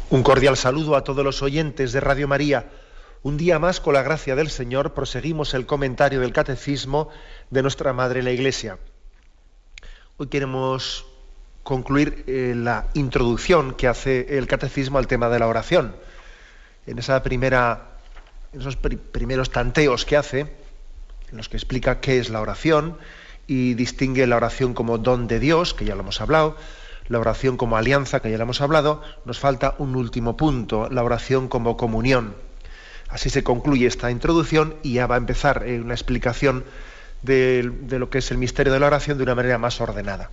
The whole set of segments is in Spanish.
Un cordial saludo a todos los oyentes de Radio María. Un día más, con la gracia del Señor, proseguimos el comentario del Catecismo de nuestra Madre la Iglesia. Hoy queremos concluir la introducción que hace el Catecismo al tema de la oración. En esos primeros tanteos que hace, en los que explica qué es la oración y distingue la oración como don de Dios, que ya lo hemos hablado, la oración como alianza, que ya lo hemos hablado, nos falta un último punto, la oración como comunión. Así se concluye esta introducción y ya va a empezar una explicación de lo que es el misterio de la oración de una manera más ordenada.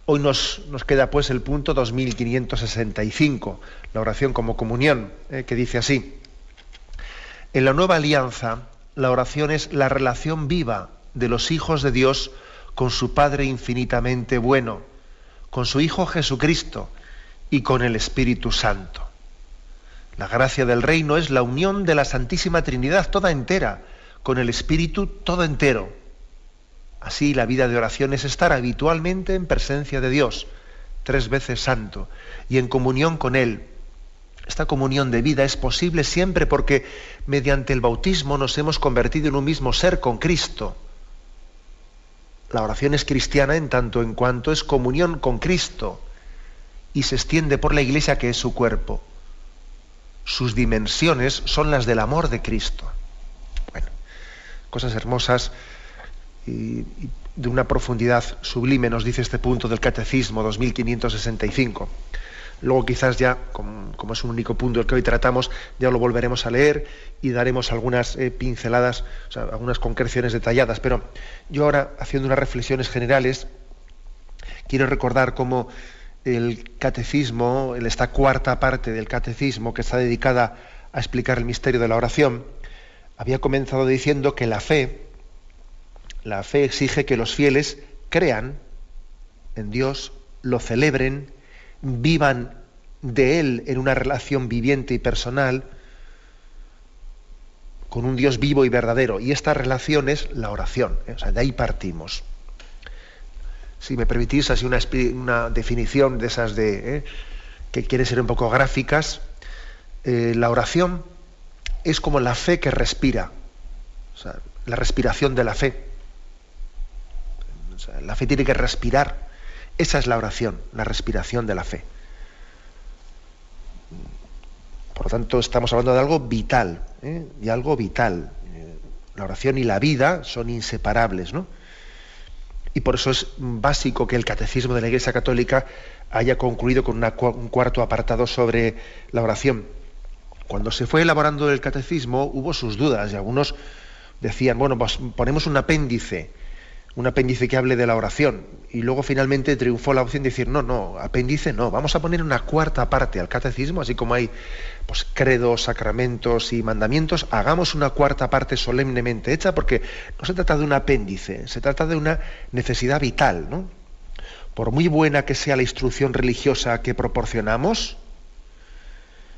Hoy nos queda pues el punto 2565, la oración como comunión, que dice así: en la nueva alianza, la oración es la relación viva de los hijos de Dios con su Padre infinitamente bueno, con su Hijo Jesucristo y con el Espíritu Santo. La gracia del reino es la unión de la Santísima Trinidad toda entera, con el Espíritu todo entero. Así, la vida de oración es estar habitualmente en presencia de Dios, 3 veces santo, y en comunión con Él. Esta comunión de vida es posible siempre porque mediante el bautismo nos hemos convertido en un mismo ser con Cristo. La oración es cristiana en tanto en cuanto es comunión con Cristo y se extiende por la Iglesia, que es su cuerpo. Sus dimensiones son las del amor de Cristo. Bueno, cosas hermosas y de una profundidad sublime nos dice este punto del Catecismo 2565. Luego quizás ya, como es un único punto el que hoy tratamos, ya lo volveremos a leer y daremos algunas pinceladas, o sea, algunas concreciones detalladas. Pero yo ahora, haciendo unas reflexiones generales, quiero recordar cómo el Catecismo, esta cuarta parte del Catecismo que está dedicada a explicar el misterio de la oración, había comenzado diciendo que la fe exige que los fieles crean en Dios, lo celebren, vivan de Él en una relación viviente y personal con un Dios vivo y verdadero. Y esta relación es la oración, O sea, de ahí partimos. Si me permitís así una definición de esas que quieren ser un poco gráficas, la oración es como la fe que respira, o sea, la respiración de la fe. O sea, la fe tiene que respirar. Esa es la oración, la respiración de la fe. Por lo tanto, estamos hablando de algo vital, de algo vital. La oración y la vida son inseparables, ¿no? Y por eso es básico que el Catecismo de la Iglesia Católica haya concluido con un cuarto apartado sobre la oración. Cuando se fue elaborando el Catecismo hubo sus dudas y algunos decían, bueno, pues ponemos un apéndice que hable de la oración, y luego finalmente triunfó la opción de decir, no, apéndice no, vamos a poner una cuarta parte al catecismo, así como hay pues credos, sacramentos y mandamientos, hagamos una cuarta parte solemnemente hecha, porque no se trata de un apéndice, se trata de una necesidad vital, ¿no? Por muy buena que sea la instrucción religiosa que proporcionamos,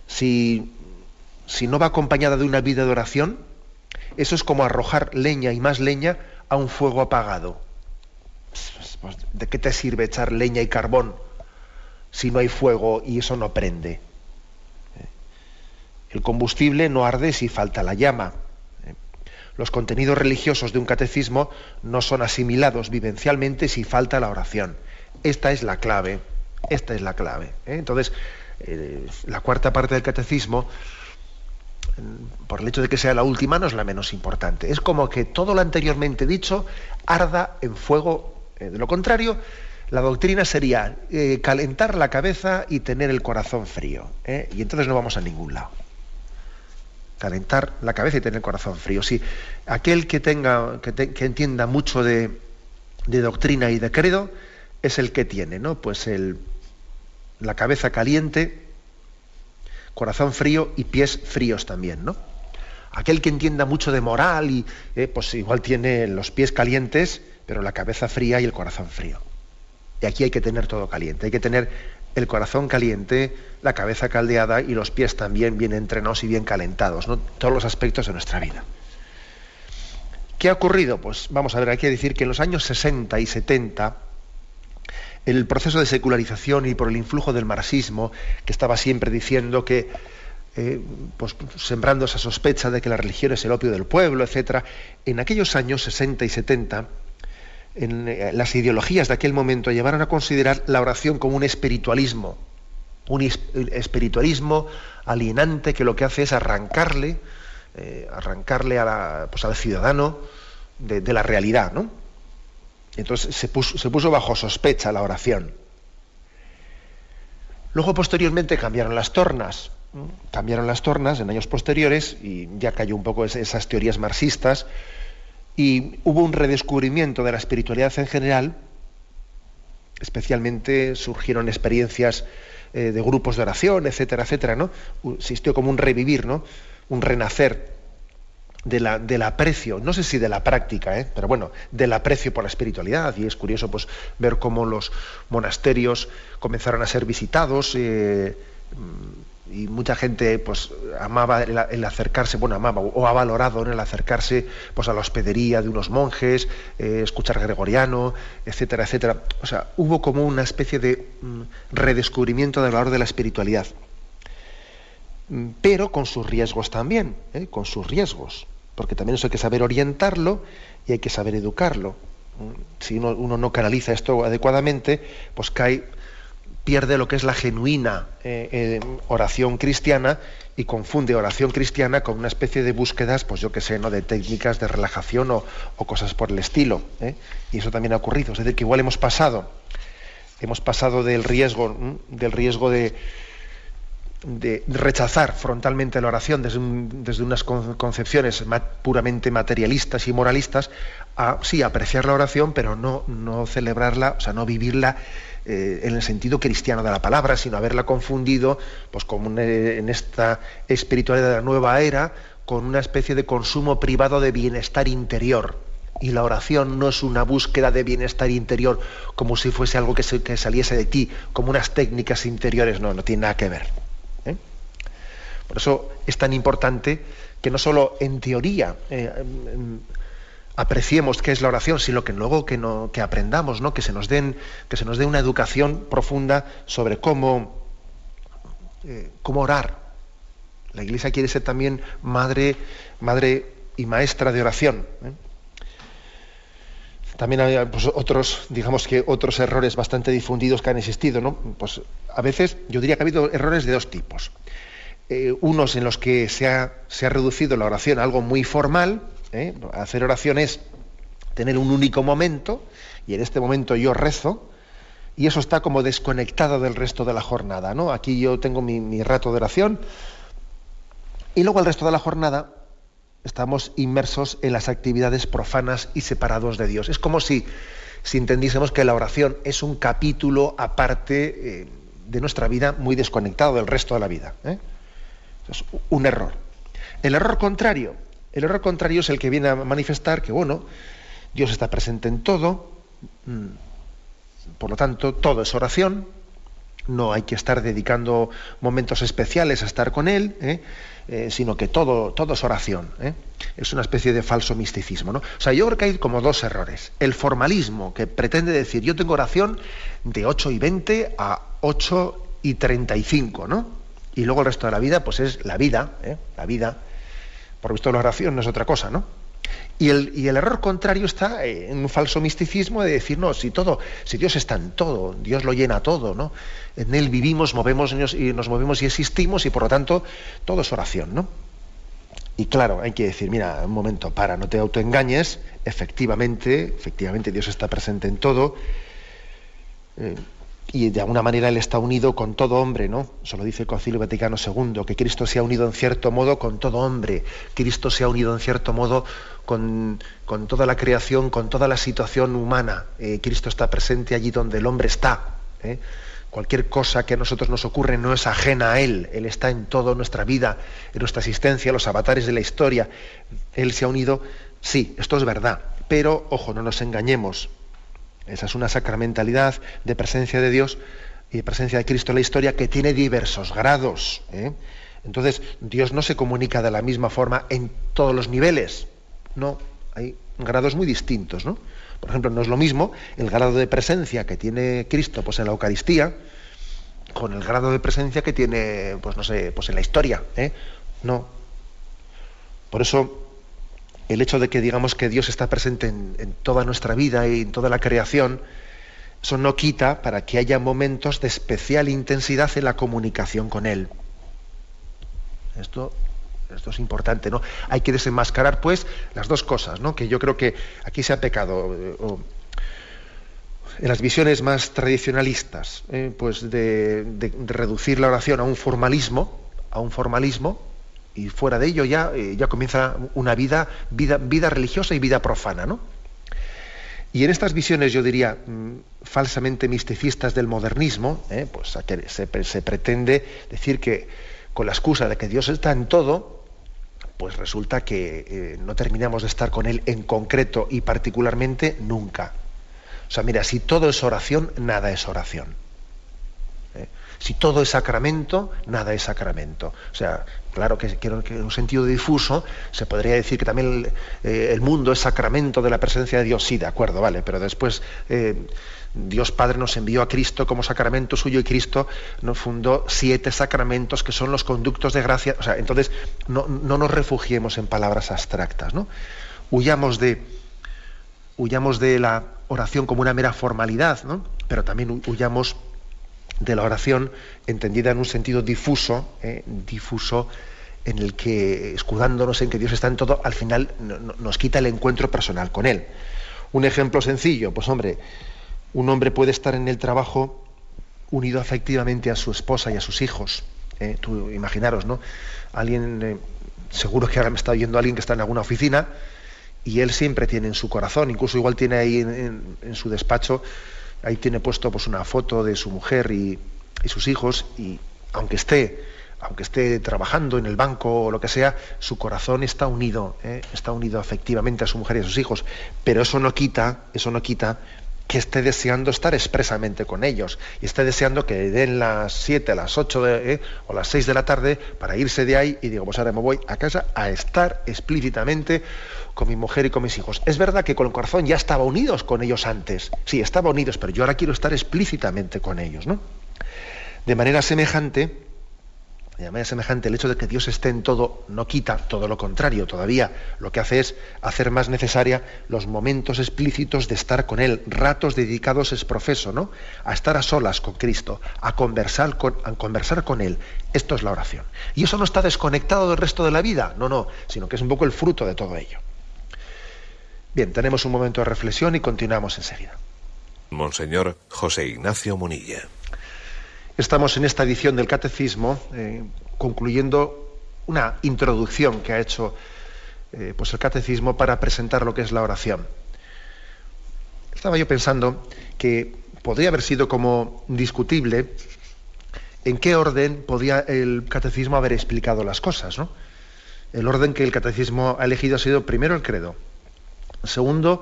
si no va acompañada de una vida de oración, eso es como arrojar leña y más leña a un fuego apagado. Pues, ¿de qué te sirve echar leña y carbón si no hay fuego y eso no prende? El combustible no arde si falta la llama. Los contenidos religiosos de un catecismo no son asimilados vivencialmente si falta la oración. Esta es la clave. Entonces, la cuarta parte del catecismo, por el hecho de que sea la última, no es la menos importante. Es como que todo lo anteriormente dicho arda en fuego. De lo contrario, la doctrina sería calentar la cabeza y tener el corazón frío. Y entonces no vamos a ningún lado. Calentar la cabeza y tener el corazón frío. Si aquel que entienda mucho de doctrina y de credo es el que tiene, ¿no? Pues la cabeza caliente, corazón frío y pies fríos también, ¿no? Aquel que entienda mucho de moral y pues igual tiene los pies calientes, pero la cabeza fría y el corazón frío. Y aquí hay que tener todo caliente, hay que tener el corazón caliente, la cabeza caldeada y los pies también bien entrenados y bien calentados, ¿no? Todos los aspectos de nuestra vida. ¿Qué ha ocurrido? Pues vamos a ver, hay que decir que en los años 60 y 70 el proceso de secularización y por el influjo del marxismo, que estaba siempre diciendo que, pues, sembrando esa sospecha de que la religión es el opio del pueblo, etcétera, en aquellos años 60 y 70, las ideologías de aquel momento llevaron a considerar la oración como un espiritualismo alienante, que lo que hace es arrancarle al ciudadano de la realidad, ¿no? Entonces se puso bajo sospecha la oración. Luego, posteriormente, cambiaron las tornas en años posteriores, y ya cayó un poco esas teorías marxistas, y hubo un redescubrimiento de la espiritualidad en general. Especialmente surgieron experiencias de grupos de oración, etcétera, etcétera, ¿no? Existió como un revivir, ¿no? Un renacer del aprecio, no sé si de la práctica, pero bueno, del aprecio por la espiritualidad. Y es curioso, pues, ver cómo los monasterios comenzaron a ser visitados, y mucha gente, pues, amaba el acercarse, amaba o ha valorado, ¿no?, el acercarse, pues, a la hospedería de unos monjes, escuchar gregoriano, etcétera, etcétera. O sea, hubo como una especie de redescubrimiento del valor de la espiritualidad, pero con sus riesgos también, con sus riesgos, porque también eso hay que saber orientarlo y hay que saber educarlo. Si uno no canaliza esto adecuadamente, pues pierde lo que es la genuina oración cristiana, y confunde oración cristiana con una especie de búsquedas, pues yo qué sé, ¿no?, de técnicas de relajación o cosas por el estilo. Y eso también ha ocurrido. Es decir, que igual hemos pasado del riesgo de rechazar frontalmente la oración desde unas concepciones puramente materialistas y moralistas, a sí apreciar la oración, pero no celebrarla, o sea, no vivirla en el sentido cristiano de la palabra, sino haberla confundido, pues, como en esta espiritualidad de la nueva era, con una especie de consumo privado de bienestar interior. Y la oración no es una búsqueda de bienestar interior como si fuese algo que saliese de ti, como unas técnicas interiores. No tiene nada que ver. Por eso es tan importante que no solo en teoría apreciemos qué es la oración, sino que luego que aprendamos, ¿no?, que se nos dé una educación profunda sobre cómo orar. La Iglesia quiere ser también madre y maestra de oración. También hay, pues, otros errores bastante difundidos que han existido, ¿no? Pues a veces yo diría que ha habido errores de dos tipos. Unos en los que se ha reducido la oración a algo muy formal. Hacer oración es tener un único momento, y en este momento yo rezo, y eso está como desconectado del resto de la jornada, ¿no? Aquí yo tengo mi rato de oración, y luego el resto de la jornada estamos inmersos en las actividades profanas y separados de Dios. Es como si entendiésemos que la oración es un capítulo aparte de nuestra vida, muy desconectado del resto de la vida. Es un error. El error contrario es el que viene a manifestar que, bueno, Dios está presente en todo, por lo tanto, todo es oración, no hay que estar dedicando momentos especiales a estar con Él, sino que todo es oración. Es una especie de falso misticismo, ¿no? O sea, yo creo que hay como dos errores. El formalismo, que pretende decir, yo tengo oración de 8:20 a 8:35, ¿no? Y luego el resto de la vida, pues es la vida, la vida. Por visto, la oración no es otra cosa, ¿no? Y el error contrario está en un falso misticismo de decir, no, si Dios está en todo, Dios lo llena todo, ¿no? En Él vivimos, nos movemos y existimos, y por lo tanto todo es oración, ¿no? Y claro, hay que decir, mira, un momento, no te autoengañes, efectivamente Dios está presente en todo, y de alguna manera Él está unido con todo hombre, ¿no? Eso lo dice el Concilio Vaticano II, que Cristo se ha unido en cierto modo con todo hombre. Cristo se ha unido en cierto modo con toda la creación, con toda la situación humana. Cristo está presente allí donde el hombre está. Cualquier cosa que a nosotros nos ocurre no es ajena a Él. Él está en toda nuestra vida, en nuestra existencia, en los avatares de la historia. Él se ha unido, sí, esto es verdad, pero, ojo, no nos engañemos. Esa es una sacramentalidad de presencia de Dios y de presencia de Cristo en la historia que tiene diversos grados. Entonces, Dios no se comunica de la misma forma en todos los niveles. No, hay grados muy distintos, ¿no? Por ejemplo, no es lo mismo el grado de presencia que tiene Cristo pues, en la Eucaristía con el grado de presencia que tiene, pues no sé, pues en la historia. No. Por eso, el hecho de que digamos que Dios está presente en toda nuestra vida y en toda la creación, eso no quita para que haya momentos de especial intensidad en la comunicación con Él. Esto es importante, ¿no? Hay que desenmascarar, pues, las dos cosas, ¿no? Que yo creo que aquí se ha pecado en las visiones más tradicionalistas, pues de reducir la oración a un formalismo, y fuera de ello ya comienza una vida religiosa y vida profana, ¿no? Y en estas visiones, yo diría, falsamente misticistas del modernismo, pues se pretende decir que con la excusa de que Dios está en todo, pues resulta que no terminamos de estar con Él en concreto y particularmente nunca. O sea, mira, si todo es oración, nada es oración. Si todo es sacramento, nada es sacramento. O sea, claro que en un sentido difuso se podría decir que también el mundo es sacramento de la presencia de Dios. Sí, de acuerdo, vale, pero después Dios Padre nos envió a Cristo como sacramento suyo y Cristo nos fundó 7 sacramentos que son los conductos de gracia. O sea, entonces no nos refugiemos en palabras abstractas, ¿no? Huyamos de la oración como una mera formalidad, ¿no? Pero también huyamos de la oración entendida en un sentido difuso en el que, escudándonos en que Dios está en todo, al final nos quita el encuentro personal con Él. Un ejemplo sencillo, pues hombre, un hombre puede estar en el trabajo unido afectivamente a su esposa y a sus hijos. Tú imaginaros, ¿no? Alguien, seguro que ahora me está oyendo alguien que está en alguna oficina y él siempre tiene en su corazón, incluso igual tiene ahí en su despacho, ahí tiene puesto pues una foto de su mujer y sus hijos, y aunque esté trabajando en el banco o lo que sea, su corazón está unido afectivamente a su mujer y a sus hijos. Pero eso no quita que esté deseando estar expresamente con ellos y esté deseando que den las 7, las 8 o las 6 de la tarde para irse de ahí y digo, pues ahora me voy a casa a estar explícitamente con mi mujer y con mis hijos. Es verdad que con el corazón ya estaba unidos con ellos antes, sí, estaba unidos, pero yo ahora quiero estar explícitamente con ellos, ¿no? De manera semejante, el hecho de que Dios esté en todo no quita, todo lo contrario, todavía lo que hace es hacer más necesaria los momentos explícitos de estar con Él, ratos dedicados es profeso, ¿no? A estar a solas con Cristo, a conversar con Él. Esto es la oración. Y eso no está desconectado del resto de la vida, no, sino que es un poco el fruto de todo ello. Bien, tenemos un momento de reflexión y continuamos enseguida. Monseñor José Ignacio Munilla. Estamos en esta edición del Catecismo concluyendo una introducción que ha hecho pues el Catecismo para presentar lo que es la oración. Estaba yo pensando que podría haber sido como discutible en qué orden podía el Catecismo haber explicado las cosas, ¿no? El orden que el Catecismo ha elegido ha sido primero el credo, segundo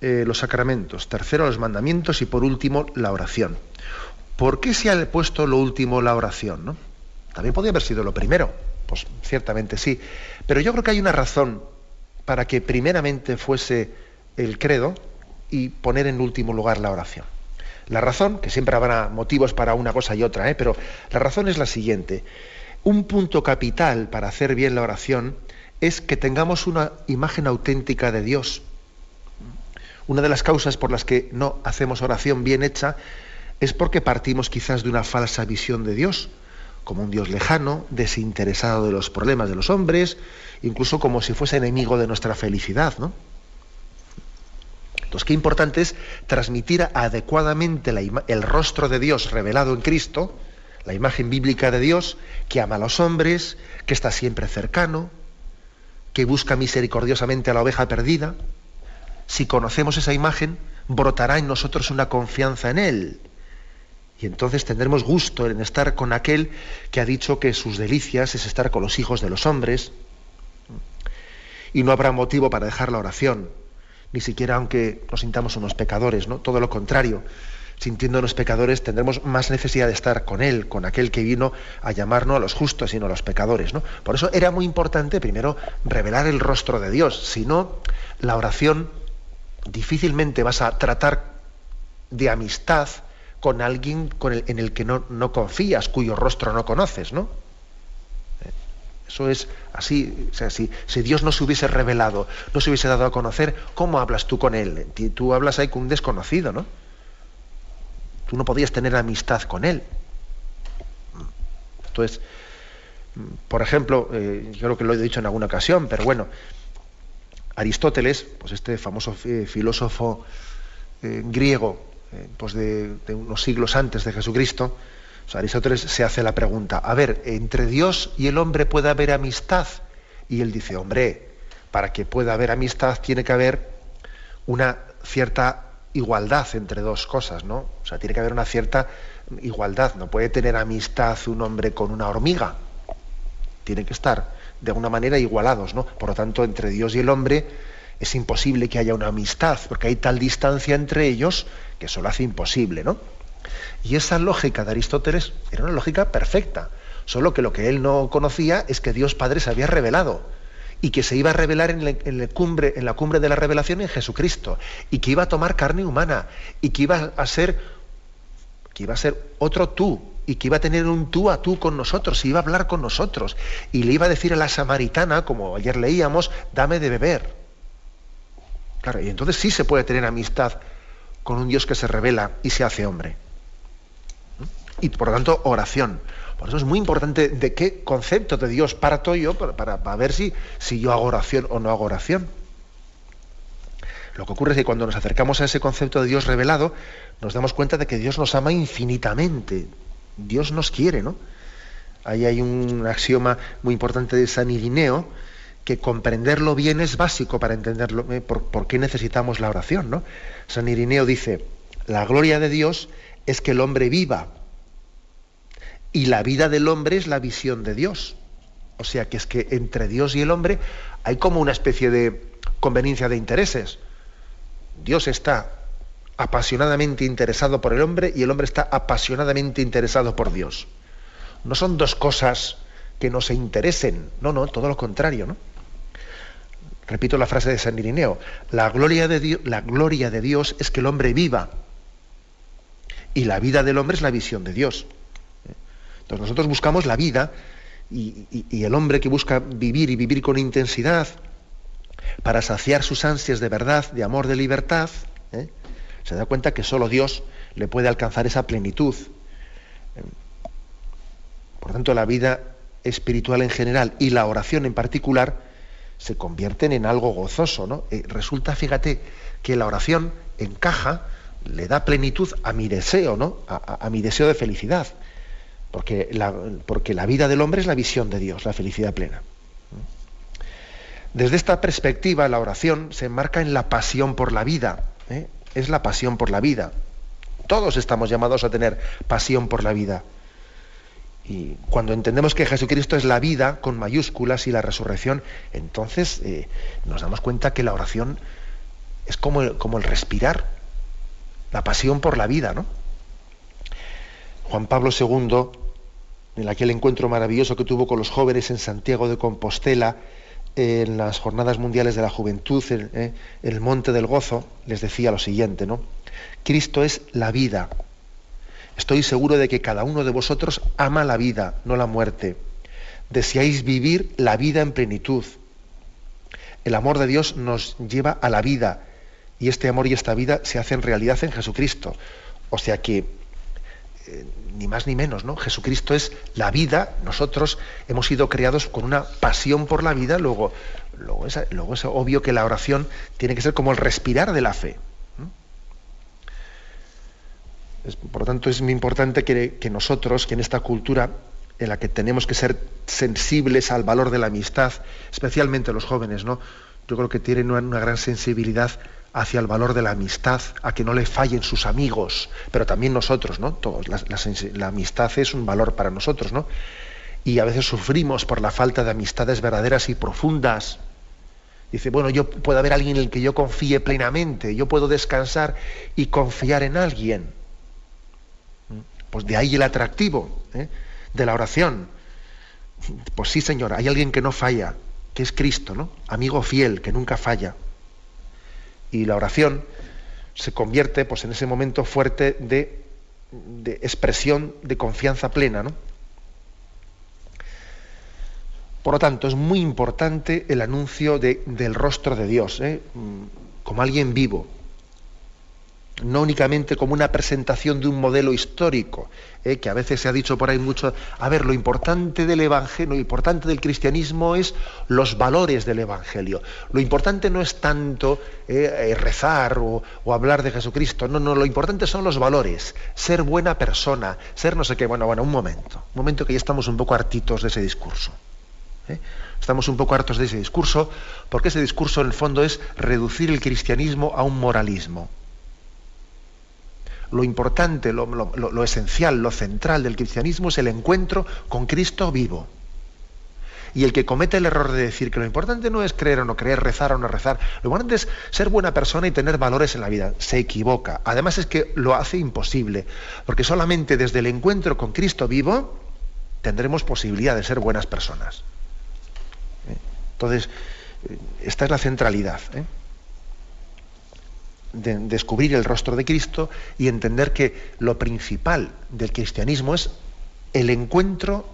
los sacramentos, tercero los mandamientos y por último la oración. ¿Por qué se ha puesto lo último la oración, ¿no? También podría haber sido lo primero, pues ciertamente sí, pero yo creo que hay una razón para que primeramente fuese el credo y poner en último lugar la oración. La razón, que siempre habrá motivos para una cosa y otra, pero la razón es la siguiente. Un punto capital para hacer bien la oración es que tengamos una imagen auténtica de Dios. Una de las causas por las que no hacemos oración bien hecha es porque partimos quizás de una falsa visión de Dios, como un Dios lejano, desinteresado de los problemas de los hombres, incluso como si fuese enemigo de nuestra felicidad, ¿no? Entonces, qué importante es transmitir adecuadamente el rostro de Dios revelado en Cristo, la imagen bíblica de Dios, que ama a los hombres, que está siempre cercano, que busca misericordiosamente a la oveja perdida. Si conocemos esa imagen, brotará en nosotros una confianza en Él. Y entonces tendremos gusto en estar con aquel que ha dicho que sus delicias es estar con los hijos de los hombres. Y no habrá motivo para dejar la oración, ni siquiera aunque nos sintamos unos pecadores, ¿no? Todo lo contrario, sintiéndonos pecadores tendremos más necesidad de estar con Él, con aquel que vino a llamar no a los justos, sino a los pecadores, ¿no? Por eso era muy importante primero revelar el rostro de Dios, si no, la oración difícilmente vas a tratar de amistad con alguien en el que no confías, cuyo rostro no conoces, ¿no? Eso es así. O sea, si Dios no se hubiese revelado, no se hubiese dado a conocer, ¿cómo hablas tú con él? Tú hablas ahí con un desconocido, ¿no? Tú no podías tener amistad con él. Entonces, por ejemplo, yo creo que lo he dicho en alguna ocasión, pero bueno, Aristóteles, pues este famoso filósofo griego, pues de unos siglos antes de Jesucristo, o sea, Aristóteles se hace la pregunta: a ver, ¿entre Dios y el hombre puede haber amistad? Y él dice: hombre, para que pueda haber amistad tiene que haber una cierta igualdad entre dos cosas, ¿no? O sea, tiene que haber una cierta igualdad. No puede tener amistad un hombre con una hormiga. Tienen que estar de alguna manera igualados, ¿no? Por lo tanto, entre Dios y el hombre es imposible que haya una amistad, porque hay tal distancia entre ellos que eso lo hace imposible, ¿no? Y esa lógica de Aristóteles era una lógica perfecta, solo que lo que él no conocía es que Dios Padre se había revelado y que se iba a revelar en la cumbre de la revelación en Jesucristo, y que iba a tomar carne humana, y que iba a ser otro tú, y que iba a tener un tú a tú con nosotros, y iba a hablar con nosotros, y le iba a decir a la samaritana, como ayer leíamos: dame de beber. Claro, y entonces sí se puede tener amistad con un Dios que se revela y se hace hombre. Y por lo tanto, oración. Por eso es muy importante de qué concepto de Dios parto yo para ver si yo hago oración o no hago oración. Lo que ocurre es que cuando nos acercamos a ese concepto de Dios revelado, nos damos cuenta de que Dios nos ama infinitamente. Dios nos quiere, ¿no? Ahí hay un axioma muy importante de San Irineo, que comprenderlo bien es básico para entenderlo, por qué necesitamos la oración, ¿no? San Irineo dice: la gloria de Dios es que el hombre viva, y la vida del hombre es la visión de Dios. O sea que es que entre Dios y el hombre hay como una especie de conveniencia de intereses. Dios está apasionadamente interesado por el hombre y el hombre está apasionadamente interesado por Dios. No son dos cosas que no se interesen, no, todo lo contrario, ¿no? Repito la frase de San Irineo: la gloria de Dios es que el hombre viva, y la vida del hombre es la visión de Dios. Entonces nosotros buscamos la vida, y el hombre que busca vivir y vivir con intensidad para saciar sus ansias de verdad, de amor, de libertad, se da cuenta que solo Dios le puede alcanzar esa plenitud. Por tanto, la vida espiritual en general y la oración en particular se convierten en algo gozoso, ¿no? Resulta, fíjate, que la oración encaja, le da plenitud a mi deseo, ¿no? A mi deseo de felicidad. Porque la vida del hombre es la visión de Dios, la felicidad plena. Desde esta perspectiva, la oración se enmarca en la pasión por la vida. Es la pasión por la vida. Todos estamos llamados a tener pasión por la vida. Y cuando entendemos que Jesucristo es la vida, con mayúsculas, y la resurrección, entonces nos damos cuenta que la oración es como el respirar, la pasión por la vida, ¿no? Juan Pablo II, en aquel encuentro maravilloso que tuvo con los jóvenes en Santiago de Compostela, en las Jornadas Mundiales de la Juventud, en el Monte del Gozo, les decía lo siguiente, ¿no? Cristo es la vida. Estoy seguro de que cada uno de vosotros ama la vida, no la muerte. Deseáis vivir la vida en plenitud. El amor de Dios nos lleva a la vida, y este amor y esta vida se hacen realidad en Jesucristo. O sea que ni más ni menos, ¿no? Jesucristo es la vida. Nosotros hemos sido creados con una pasión por la vida. Luego es obvio que la oración tiene que ser como el respirar de la fe. Por lo tanto, es muy importante que nosotros, que en esta cultura en la que tenemos que ser sensibles al valor de la amistad, especialmente los jóvenes, ¿no? Yo creo que tienen una gran sensibilidad hacia el valor de la amistad, a que no le fallen sus amigos, pero también nosotros, ¿no? Todos, la amistad es un valor para nosotros, ¿no? Y a veces sufrimos por la falta de amistades verdaderas y profundas. Dice, bueno, puede haber alguien en el que yo confíe plenamente, yo puedo descansar y confiar en alguien. Pues de ahí el atractivo de la oración. Pues sí, Señor, hay alguien que no falla, que es Cristo, ¿no? Amigo fiel, que nunca falla. Y la oración se convierte, pues, en ese momento fuerte de expresión de confianza plena, ¿no? Por lo tanto, es muy importante el anuncio del rostro de Dios, como alguien vivo, no únicamente como una presentación de un modelo histórico, que a veces se ha dicho por ahí mucho. A ver, lo importante del Evangelio, lo importante del cristianismo es los valores del Evangelio. Lo importante no es tanto rezar o hablar de Jesucristo. No, lo importante son los valores, ser buena persona, ser no sé qué. Bueno, un momento que ya estamos un poco hartitos de ese discurso. Estamos un poco hartos de ese discurso, porque ese discurso en el fondo es reducir el cristianismo a un moralismo. Lo importante, lo esencial, lo central del cristianismo es el encuentro con Cristo vivo. Y el que comete el error de decir que lo importante no es creer o no creer, rezar o no rezar, lo importante es ser buena persona y tener valores en la vida, se equivoca. Además es que lo hace imposible, porque solamente desde el encuentro con Cristo vivo tendremos posibilidad de ser buenas personas. Entonces, esta es la centralidad, de descubrir el rostro de Cristo y entender que lo principal del cristianismo es el encuentro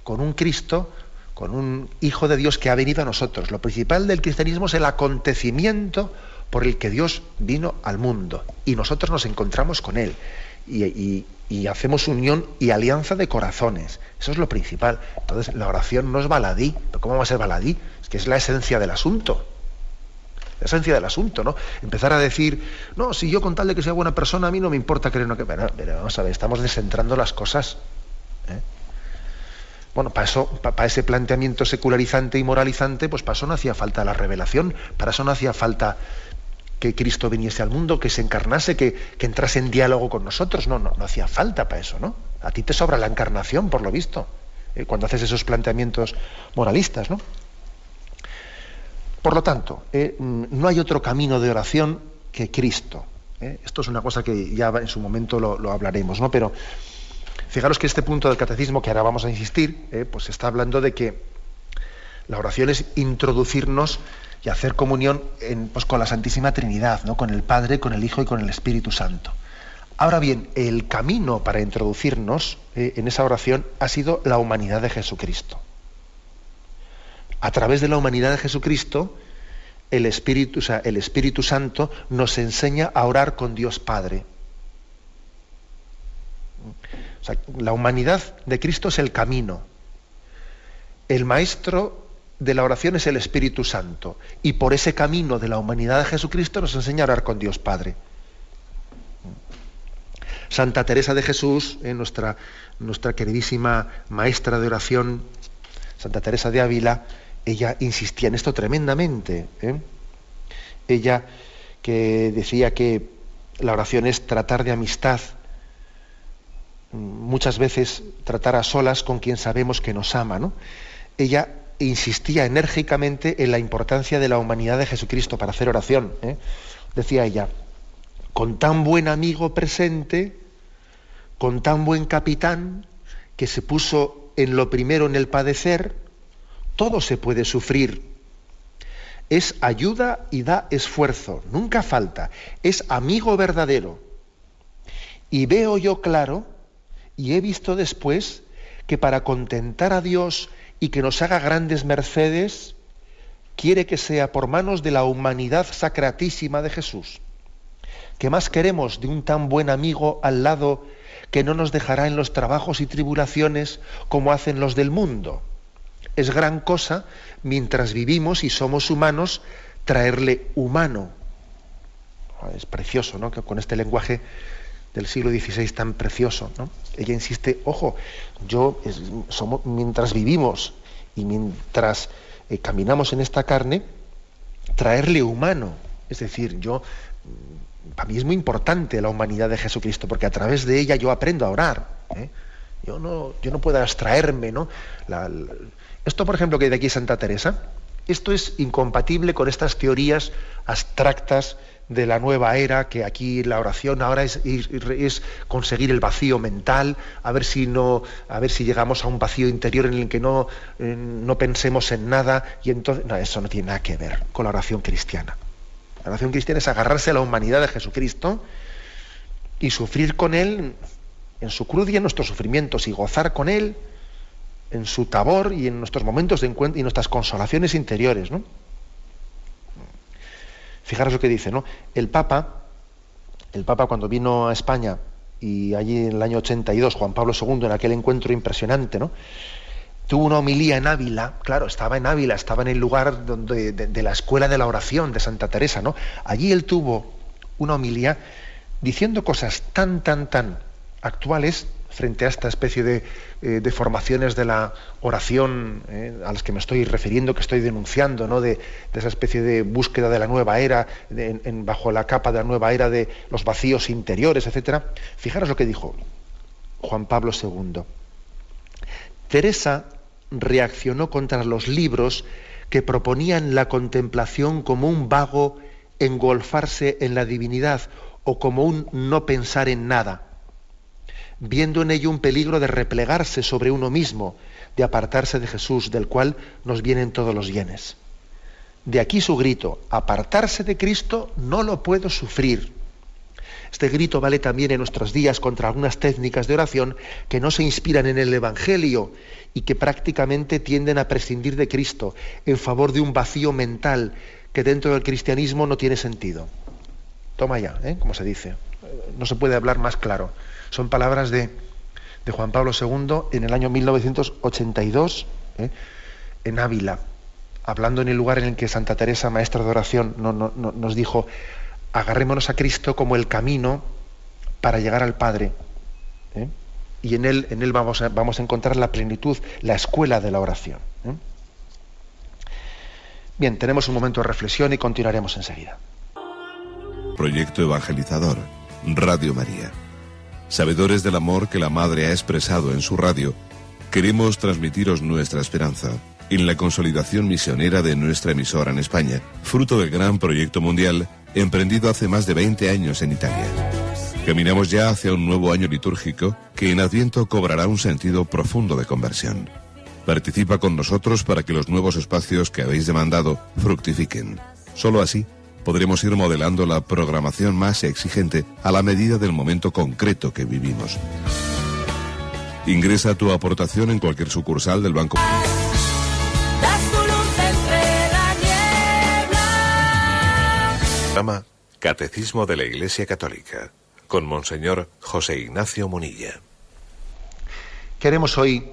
con un Cristo, con un Hijo de Dios que ha venido a nosotros. Lo principal del cristianismo es el acontecimiento por el que Dios vino al mundo y nosotros nos encontramos con Él y hacemos unión y alianza de corazones. Eso es lo principal. Entonces, la oración no es baladí. ¿Pero cómo va a ser baladí? Es que es la esencia del asunto. La esencia del asunto, ¿no? Empezar a decir, no, si yo con tal de que sea buena persona, a mí no me importa creer no que. Pero vamos a ver, estamos descentrando las cosas. Bueno, para ese planteamiento secularizante y moralizante, pues para eso no hacía falta la revelación, para eso no hacía falta que Cristo viniese al mundo, que se encarnase, que entrase en diálogo con nosotros. No hacía falta para eso, ¿no? A ti te sobra la encarnación, por lo visto, cuando haces esos planteamientos moralistas, ¿no? Por lo tanto, no hay otro camino de oración que Cristo. Esto es una cosa que ya en su momento lo hablaremos, ¿no? Pero fijaros que este punto del catecismo, que ahora vamos a insistir, pues está hablando de que la oración es introducirnos y hacer comunión pues con la Santísima Trinidad, ¿no? Con el Padre, con el Hijo y con el Espíritu Santo. Ahora bien, el camino para introducirnos en esa oración ha sido la humanidad de Jesucristo. A través de la humanidad de Jesucristo, el Espíritu Santo nos enseña a orar con Dios Padre. O sea, la humanidad de Cristo es el camino. El maestro de la oración es el Espíritu Santo. Y por ese camino de la humanidad de Jesucristo nos enseña a orar con Dios Padre. Santa Teresa de Jesús, nuestra queridísima maestra de oración, Santa Teresa de Ávila, ella insistía en esto tremendamente. Ella, que decía que la oración es tratar de amistad, muchas veces tratar a solas con quien sabemos que nos ama, ¿no? Ella insistía enérgicamente en la importancia de la humanidad de Jesucristo para hacer oración. Decía ella, con tan buen amigo presente, con tan buen capitán, que se puso en lo primero en el padecer, todo se puede sufrir. Es ayuda y da esfuerzo, nunca falta. Es amigo verdadero. Y veo yo claro, y he visto después, que para contentar a Dios y que nos haga grandes mercedes, quiere que sea por manos de la humanidad sacratísima de Jesús. ¿Qué más queremos de un tan buen amigo al lado que no nos dejará en los trabajos y tribulaciones como hacen los del mundo? Es gran cosa, mientras vivimos y somos humanos, traerle humano. Es precioso, ¿no? Que con este lenguaje del siglo XVI tan precioso, ¿no? Ella insiste, ojo, mientras vivimos y mientras caminamos en esta carne, traerle humano. Es decir, para mí es muy importante la humanidad de Jesucristo, porque a través de ella yo aprendo a orar. Yo no puedo abstraerme, ¿no? Esto, por ejemplo, que hay de aquí Santa Teresa, esto es incompatible con estas teorías abstractas de la nueva era, que aquí la oración ahora es conseguir el vacío mental, a ver si llegamos a un vacío interior en el que no pensemos en nada, y entonces, no, eso no tiene nada que ver con la oración cristiana. La oración cristiana es agarrarse a la humanidad de Jesucristo y sufrir con Él en su cruz y en nuestros sufrimientos, y gozar con Él en su tabor y en nuestros momentos de encuentro y nuestras consolaciones interiores, ¿no? Fijaros lo que dice, ¿no? El Papa cuando vino a España, y allí en el año 82, Juan Pablo II, en aquel encuentro impresionante, ¿no?, tuvo una homilía en Ávila. Claro, estaba en Ávila, estaba en el lugar de la escuela de la oración de Santa Teresa, ¿no? Allí él tuvo una homilía diciendo cosas tan actuales frente a esta especie de formaciones de la oración a las que me estoy refiriendo, que estoy denunciando, ¿no?, de esa especie de búsqueda de la nueva era, bajo la capa de la nueva era de los vacíos interiores, etcétera. Fijaros lo que dijo Juan Pablo II. Teresa reaccionó contra los libros que proponían la contemplación como un vago engolfarse en la divinidad o como un no pensar en nada, viendo en ello un peligro de replegarse sobre uno mismo, de apartarse de Jesús, del cual nos vienen todos los bienes. De aquí su grito: apartarse de Cristo no lo puedo sufrir. Este grito vale también en nuestros días contra algunas técnicas de oración que no se inspiran en el Evangelio y que prácticamente tienden a prescindir de Cristo en favor de un vacío mental que dentro del cristianismo no tiene sentido. Toma ya, como se dice. No se puede hablar más claro. Son palabras de Juan Pablo II en el año 1982, en Ávila, hablando en el lugar en el que Santa Teresa, maestra de oración, nos dijo: agarrémonos a Cristo como el camino para llegar al Padre, y en él vamos a encontrar la plenitud, la escuela de la oración. Bien, tenemos un momento de reflexión y continuaremos enseguida. Proyecto evangelizador, Radio María. Sabedores del amor que la Madre ha expresado en su radio, queremos transmitiros nuestra esperanza en la consolidación misionera de nuestra emisora en España, fruto del gran proyecto mundial emprendido hace más de 20 años en Italia. Caminamos ya hacia un nuevo año litúrgico que en Adviento cobrará un sentido profundo de conversión. Participa con nosotros para que los nuevos espacios que habéis demandado fructifiquen. Solo así podremos ir modelando la programación más exigente a la medida del momento concreto que vivimos. Ingresa tu aportación en cualquier sucursal del Banco. Programa Catecismo de la Iglesia Católica con Monseñor José Ignacio Munilla. Queremos hoy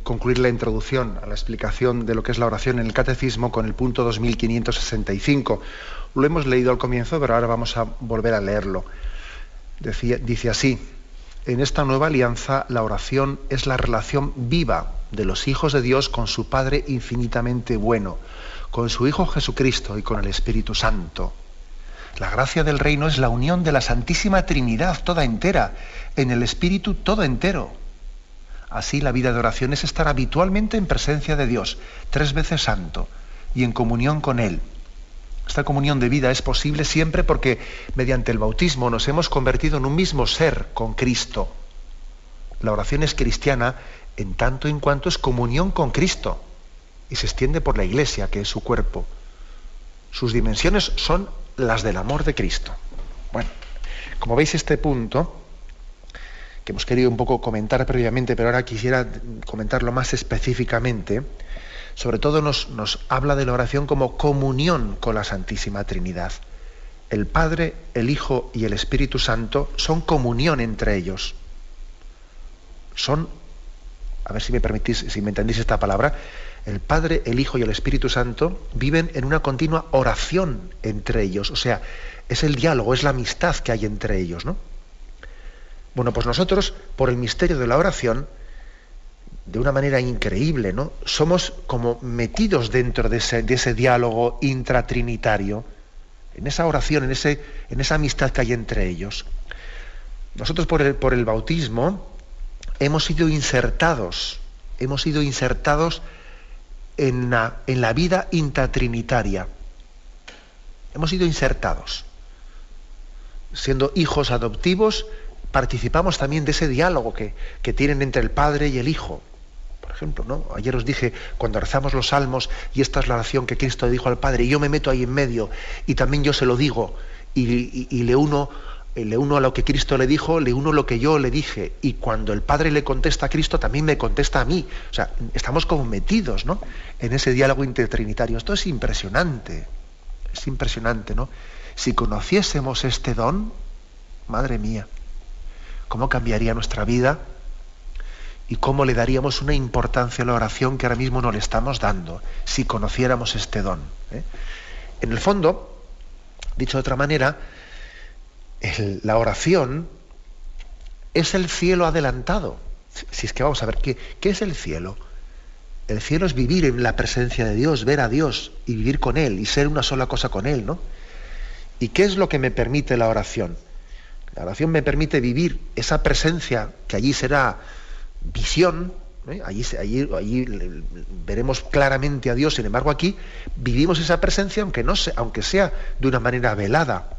concluir la introducción a la explicación de lo que es la oración en el Catecismo con el punto 2565. Lo hemos leído al comienzo, pero ahora vamos a volver a leerlo. Dice así: en esta nueva alianza la oración es la relación viva de los hijos de Dios con su Padre infinitamente bueno, con su Hijo Jesucristo y con el Espíritu Santo. La gracia del reino es la unión de la Santísima Trinidad toda entera, en el Espíritu todo entero. Así la vida de oración es estar habitualmente en presencia de Dios, 3 veces santo, y en comunión con Él. Esta comunión de vida es posible siempre porque mediante el bautismo nos hemos convertido en un mismo ser con Cristo. La oración es cristiana en tanto en cuanto es comunión con Cristo y se extiende por la Iglesia, que es su cuerpo. Sus dimensiones son las del amor de Cristo. Bueno, como veis, este punto, que hemos querido un poco comentar previamente, pero ahora quisiera comentarlo más específicamente, sobre todo nos habla de la oración como comunión con la Santísima Trinidad. El Padre, el Hijo y el Espíritu Santo son comunión entre ellos. Son, a ver si me permitís, si me entendéis esta palabra, el Padre, el Hijo y el Espíritu Santo viven en una continua oración entre ellos. O sea, es el diálogo, es la amistad que hay entre ellos, ¿no? Bueno, pues nosotros, por el misterio de la oración, de una manera increíble, ¿no?, somos como metidos dentro de ese diálogo intratrinitario, en esa oración, en esa amistad que hay entre ellos. Nosotros por el bautismo hemos sido insertados en la vida intratrinitaria. Hemos sido insertados. Siendo hijos adoptivos, participamos también de ese diálogo que tienen entre el Padre y el Hijo. por ejemplo, ¿no? Ayer os dije, cuando rezamos los salmos, y esta es la oración que Cristo dijo al Padre, y yo me meto ahí en medio, y también yo se lo digo, y le uno a lo que Cristo le dijo, le uno lo que yo le dije, y cuando el Padre le contesta a Cristo, también me contesta a mí. O sea, estamos como metidos, ¿no?, en ese diálogo intertrinitario. Esto es impresionante, ¿no? Si conociésemos este don, madre mía, cómo cambiaría nuestra vida y cómo le daríamos una importancia a la oración que ahora mismo no le estamos dando, si conociéramos este don, ¿eh? En el fondo, dicho de otra manera, la oración es el cielo adelantado. Si es que vamos a ver, ¿qué es el cielo? El cielo es vivir en la presencia de Dios, ver a Dios y vivir con Él y ser una sola cosa con Él, ¿no? ¿Y qué es lo que me permite la oración? La oración me permite vivir esa presencia que allí será visión, ¿eh? Allí veremos claramente a Dios. Sin embargo, aquí vivimos esa presencia aunque sea de una manera velada.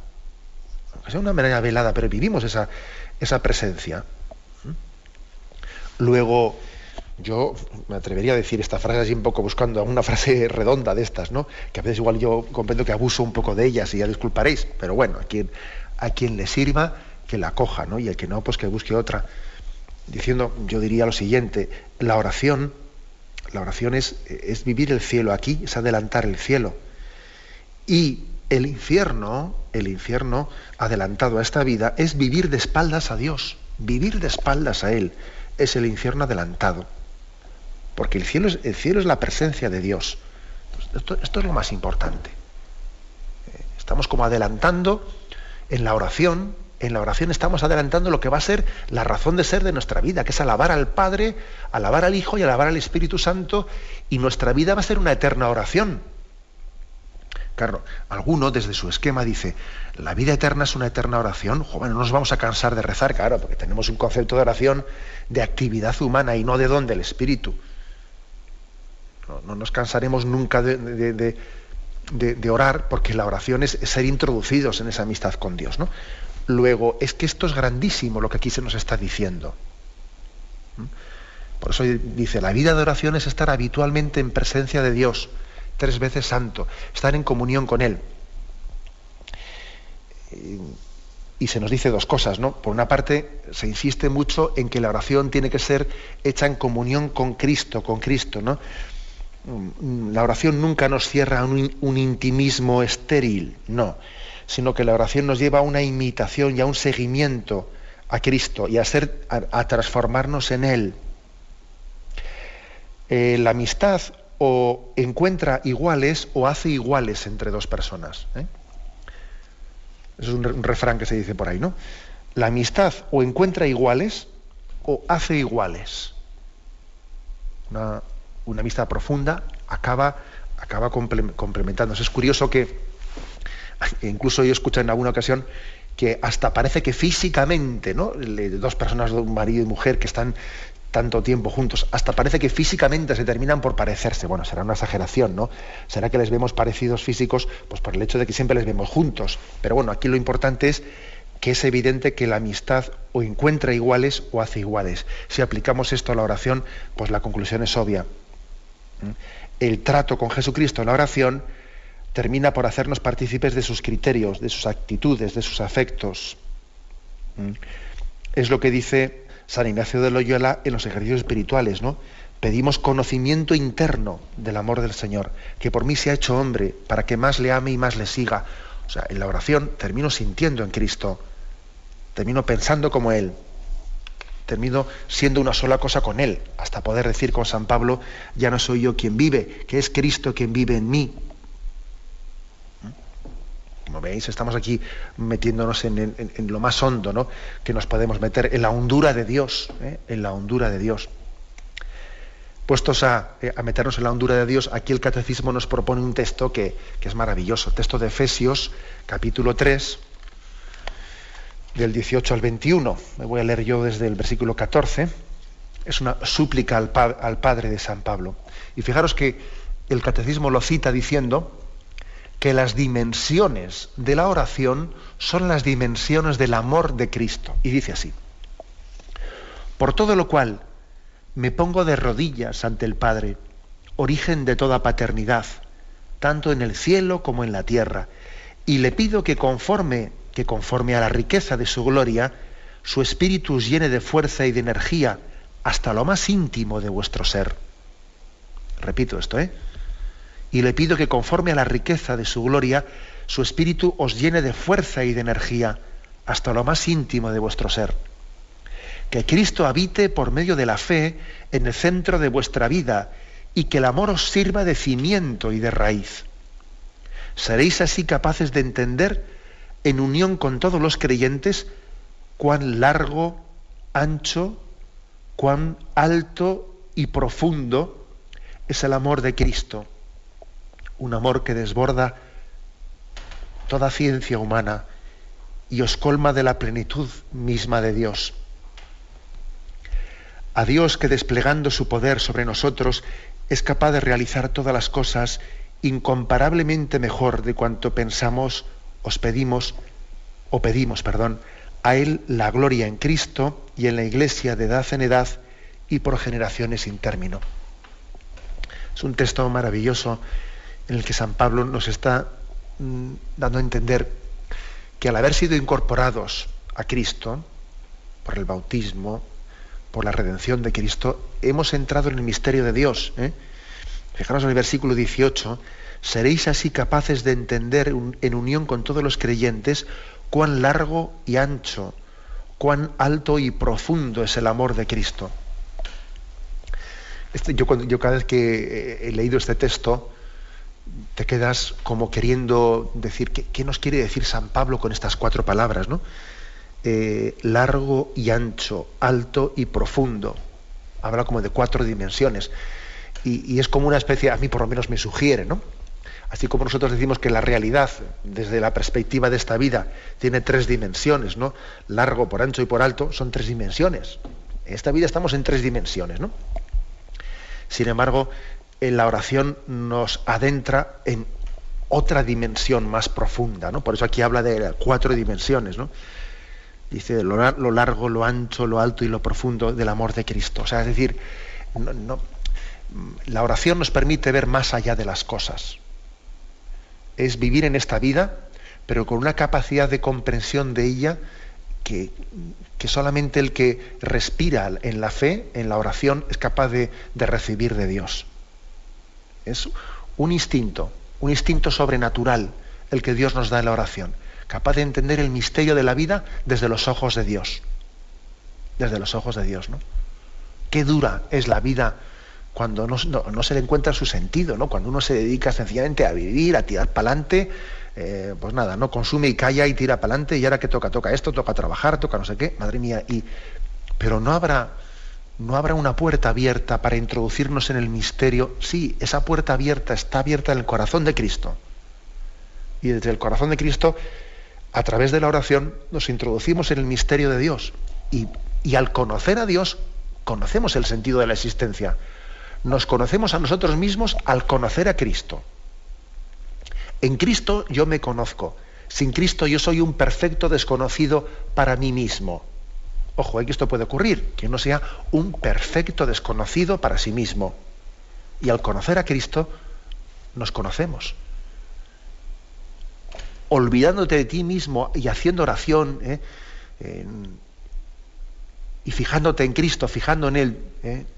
Aunque sea de una manera velada, pero vivimos esa presencia. Luego, yo me atrevería a decir esta frase así un poco buscando una frase redonda de estas, ¿no?, que a veces igual yo comprendo que abuso un poco de ellas y ya disculparéis, pero bueno, a quien le sirva que la coja, ¿no?, y el que no, pues que busque otra. Diciendo, yo diría lo siguiente: la oración es vivir el cielo aquí, es adelantar el cielo. Y el infierno adelantado a esta vida es vivir de espaldas a Dios, vivir de espaldas a Él, es el infierno adelantado. Porque el cielo es la presencia de Dios. Esto es lo más importante. Estamos como adelantando en la oración estamos adelantando lo que va a ser la razón de ser de nuestra vida, que es alabar al Padre, alabar al Hijo y alabar al Espíritu Santo, y nuestra vida va a ser una eterna oración. Claro, alguno desde su esquema dice, ¿la vida eterna es una eterna oración? Bueno, no nos vamos a cansar de rezar, claro, porque tenemos un concepto de oración de actividad humana y no de don del Espíritu. No nos cansaremos nunca de orar, porque la oración es ser introducidos en esa amistad con Dios, ¿no? Luego, es que esto es grandísimo lo que aquí se nos está diciendo. Por eso dice, la vida de oración es estar habitualmente en presencia de Dios, 3 veces santo, estar en comunión con Él. Y se nos dice 2 cosas, ¿no? Por una parte, se insiste mucho en que la oración tiene que ser hecha en comunión con Cristo, ¿no? La oración nunca nos cierra a un intimismo estéril, no, sino que la oración nos lleva a una imitación y a un seguimiento a Cristo y a transformarnos en Él. La amistad o encuentra iguales o hace iguales entre 2 personas. Es un refrán que se dice por ahí, ¿no? La amistad o encuentra iguales o hace iguales. Una amistad profunda acaba complementándose. Es curioso que incluso yo escuché en alguna ocasión que hasta parece que físicamente, ¿no?, 2 personas, un marido y mujer que están tanto tiempo juntos, hasta parece que físicamente se terminan por parecerse. Bueno, será una exageración, ¿no? Será que les vemos parecidos físicos pues por el hecho de que siempre les vemos juntos. Pero bueno, aquí lo importante es que es evidente que la amistad o encuentra iguales o hace iguales. Si aplicamos esto a la oración, pues la conclusión es obvia. El trato con Jesucristo en la oración termina por hacernos partícipes de sus criterios, de sus actitudes, de sus afectos. Es lo que dice San Ignacio de Loyola en los ejercicios espirituales, ¿no? Pedimos conocimiento interno del amor del Señor, que por mí se ha hecho hombre, para que más le ame y más le siga. O sea, en la oración termino sintiendo en Cristo, termino pensando como Él, termino siendo una sola cosa con Él, hasta poder decir con San Pablo, ya no soy yo quien vive, que es Cristo quien vive en mí. Como veis, estamos aquí metiéndonos en lo más hondo, ¿no?, que nos podemos meter, en la hondura de Dios, en la hondura de Dios. Puestos a meternos en la hondura de Dios, aquí el Catecismo nos propone un texto que es maravilloso, texto de Efesios, capítulo 3, del 18 al 21. Me voy a leer yo desde el versículo 14. Es una súplica al Padre de San Pablo. Y fijaros que el Catecismo lo cita diciendo que las dimensiones de la oración son las dimensiones del amor de Cristo. Y dice así: por todo lo cual, Me pongo de rodillas ante el Padre, origen de toda paternidad, tanto en el cielo como en la tierra, y le pido que conforme a la riqueza de su gloria, su espíritu os llene de fuerza y de energía hasta lo más íntimo de vuestro ser. Repito esto, Y le pido que conforme a la riqueza de su gloria, su espíritu os llene de fuerza y de energía hasta lo más íntimo de vuestro ser. Que Cristo habite por medio de la fe en el centro de vuestra vida y que el amor os sirva de cimiento y de raíz. Seréis así capaces de entender, en unión con todos los creyentes, cuán largo, ancho, cuán alto y profundo es el amor de Cristo. Un amor que desborda toda ciencia humana y os colma de la plenitud misma de Dios. A Dios que desplegando su poder sobre nosotros es capaz de realizar todas las cosas incomparablemente mejor de cuanto pensamos, pedimos, a Él la gloria en Cristo y en la Iglesia de edad en edad y por generaciones sin término. Es un texto maravilloso en el que San Pablo nos está dando a entender que al haber sido incorporados a Cristo, por el bautismo, por la redención de Cristo, hemos entrado en el misterio de Dios. Fijaros en el versículo 18, seréis así capaces de entender en unión con todos los creyentes cuán largo y ancho, cuán alto y profundo es el amor de Cristo. Yo cada vez que he leído este texto, te quedas como queriendo decir, ¿qué nos quiere decir San Pablo con estas 4 palabras, ¿no? Largo y ancho, alto y profundo. Habla como de 4 dimensiones. Y es como una especie, a mí por lo menos me sugiere, ¿no? Así como nosotros decimos que la realidad, desde la perspectiva de esta vida, tiene 3 dimensiones, ¿no? Largo, por ancho y por alto, son 3 dimensiones. En esta vida estamos en 3 dimensiones, ¿no? Sin embargo, en la oración nos adentra en otra dimensión más profunda, ¿no? Por eso aquí habla de 4 dimensiones, ¿no? Dice lo largo, lo ancho, lo alto y lo profundo del amor de Cristo. O sea, es decir, la oración nos permite ver más allá de las cosas. Es vivir en esta vida, pero con una capacidad de comprensión de ella que solamente el que respira en la fe, en la oración, es capaz de recibir de Dios. Es un instinto sobrenatural el que Dios nos da en la oración, capaz de entender el misterio de la vida desde los ojos de Dios. Desde los ojos de Dios, ¿no? Qué dura es la vida cuando no se le encuentra su sentido, ¿no? Cuando uno se dedica sencillamente a vivir, a tirar para adelante, pues nada, no consume y calla y tira para adelante, y ahora que toca esto, toca trabajar, toca no sé qué, madre mía, pero no habrá una puerta abierta para introducirnos en el misterio. Sí, esa puerta abierta está abierta en el corazón de Cristo. Y desde el corazón de Cristo, a través de la oración, nos introducimos en el misterio de Dios. Y al conocer a Dios, conocemos el sentido de la existencia. Nos conocemos a nosotros mismos al conocer a Cristo. En Cristo yo me conozco. Sin Cristo yo soy un perfecto desconocido para mí mismo. Ojo, que esto puede ocurrir, que uno sea un perfecto desconocido para sí mismo. Y al conocer a Cristo, nos conocemos. Olvidándote de ti mismo y haciendo oración, y fijándote en Cristo, fijando en Él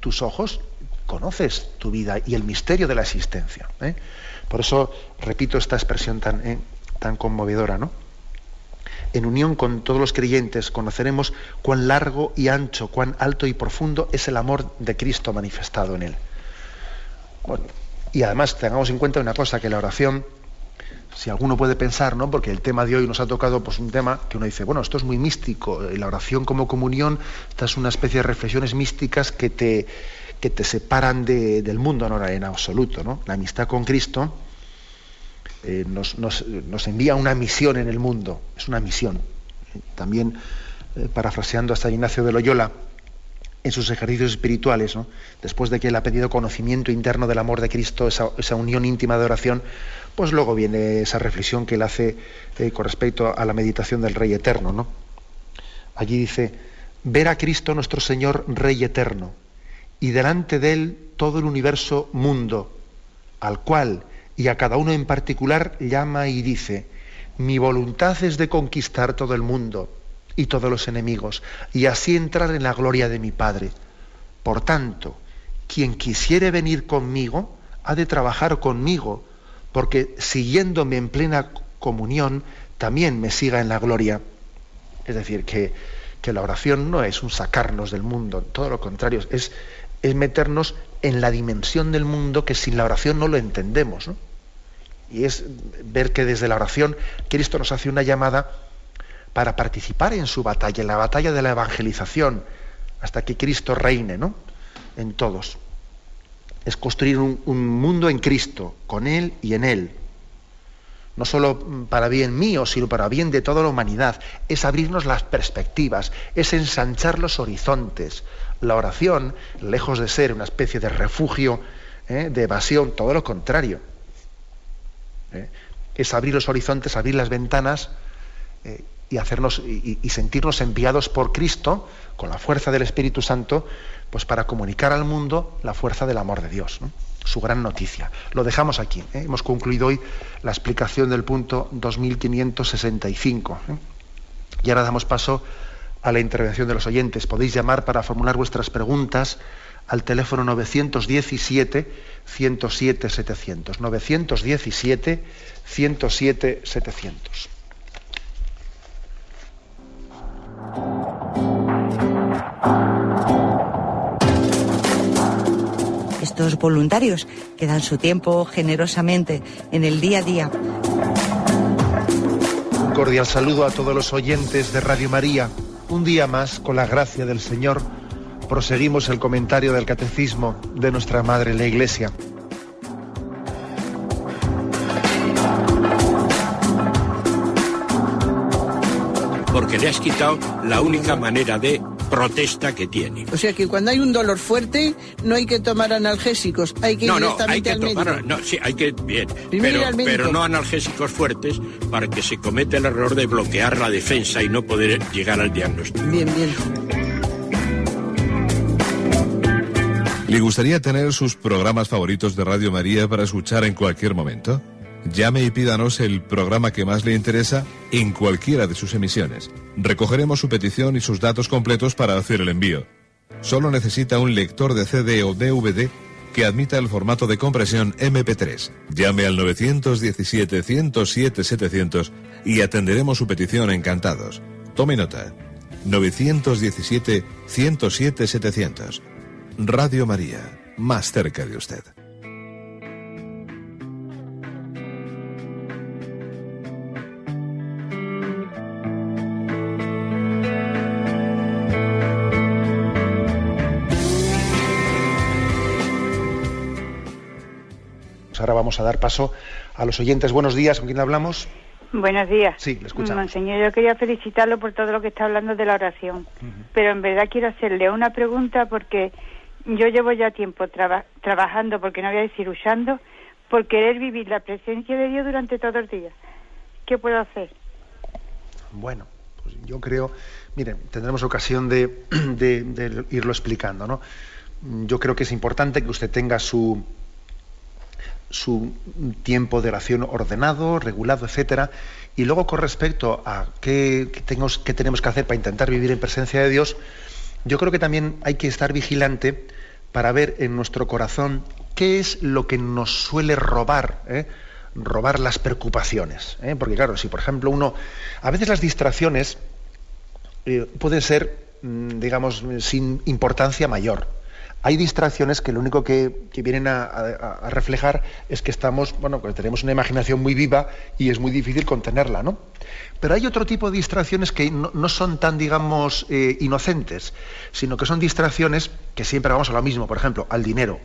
tus ojos, conoces tu vida y el misterio de la existencia. Por eso repito esta expresión tan conmovedora, ¿no? En unión con todos los creyentes conoceremos cuán largo y ancho, cuán alto y profundo es el amor de Cristo manifestado en Él. Bueno, y además tengamos en cuenta una cosa, que la oración, si alguno puede pensar, ¿no? Porque el tema de hoy nos ha tocado pues un tema que uno dice, bueno, esto es muy místico, la oración como comunión, esta es una especie de reflexiones místicas que te separan del mundo, no, en absoluto, ¿no? La amistad con Cristo nos envía una misión en el mundo, es una misión. También, parafraseando a San Ignacio de Loyola, en sus ejercicios espirituales, ¿no? Después de que él ha pedido conocimiento interno del amor de Cristo, esa unión íntima de oración, pues luego viene esa reflexión que él hace con respecto a la meditación del Rey Eterno, ¿no? Allí dice, ver a Cristo nuestro Señor Rey Eterno y delante de él todo el universo mundo, al cual y a cada uno en particular llama y dice: mi voluntad es de conquistar todo el mundo y todos los enemigos, y así entrar en la gloria de mi Padre. Por tanto, quien quisiere venir conmigo ha de trabajar conmigo, porque siguiéndome en plena comunión, también me siga en la gloria. Es decir, que la oración no es un sacarnos del mundo, todo lo contrario, es meternos en la dimensión del mundo que sin la oración no lo entendemos, ¿no? Y es ver que desde la oración Cristo nos hace una llamada para participar en su batalla, en la batalla de la evangelización, hasta que Cristo reine, ¿no?, en todos. Es construir un mundo en Cristo, con Él y en Él. No solo para bien mío, sino para bien de toda la humanidad. Es abrirnos las perspectivas, es ensanchar los horizontes. La oración, lejos de ser una especie de refugio, de evasión, todo lo contrario. Es abrir los horizontes, abrir las ventanas y hacernos y sentirnos enviados por Cristo con la fuerza del Espíritu Santo, pues para comunicar al mundo la fuerza del amor de Dios, ¿no?, su gran noticia. Lo dejamos aquí. Hemos concluido hoy la explicación del punto 2565. Y ahora damos paso a la intervención de los oyentes. Podéis llamar para formular vuestras preguntas al teléfono 917-107-700. 917-107-700. Estos voluntarios que dan su tiempo generosamente en el día a día. Un cordial saludo a todos los oyentes de Radio María. Un día más, con la gracia del Señor, proseguimos el comentario del Catecismo de nuestra Madre la Iglesia. Porque le has quitado la única manera de protesta que tiene. O sea que cuando hay un dolor fuerte no hay que tomar analgésicos, hay que ir directamente al médico. Sí, hay que, bien, Primero pero no analgésicos fuertes para que se cometa el error de bloquear la defensa y no poder llegar al diagnóstico. Bien. ¿Le gustaría tener sus programas favoritos de Radio María para escuchar en cualquier momento? Llame y pídanos el programa que más le interesa en cualquiera de sus emisiones. Recogeremos su petición y sus datos completos para hacer el envío. Solo necesita un lector de CD o DVD que admita el formato de compresión MP3. Llame al 917-107-700 y atenderemos su petición encantados. Tome nota. 917-107-700. Radio María, más cerca de usted. Ahora vamos a dar paso a los oyentes. Buenos días, ¿con quién hablamos? Buenos días. Sí, le escuchamos. Monseñor, yo quería felicitarlo por todo lo que está hablando de la oración, pero en verdad quiero hacerle una pregunta porque yo llevo ya tiempo trabajando, porque no voy a decir usando, por querer vivir la presencia de Dios durante todo el día. ¿Qué puedo hacer? Bueno, pues yo creo, miren, tendremos ocasión de irlo explicando, ¿no? Yo creo que es importante que usted tenga su tiempo de oración ordenado, regulado, etcétera, y luego con respecto a qué tenemos que hacer para intentar vivir en presencia de Dios, yo creo que también hay que estar vigilante para ver en nuestro corazón qué es lo que nos suele robar las preocupaciones, porque claro, si por ejemplo a veces las distracciones pueden ser, digamos, sin importancia mayor. Hay distracciones que lo único que vienen a reflejar es que estamos, que tenemos una imaginación muy viva y es muy difícil contenerla, ¿no? Pero hay otro tipo de distracciones que no son tan, digamos, inocentes, sino que son distracciones que siempre vamos a lo mismo, por ejemplo, al dinero.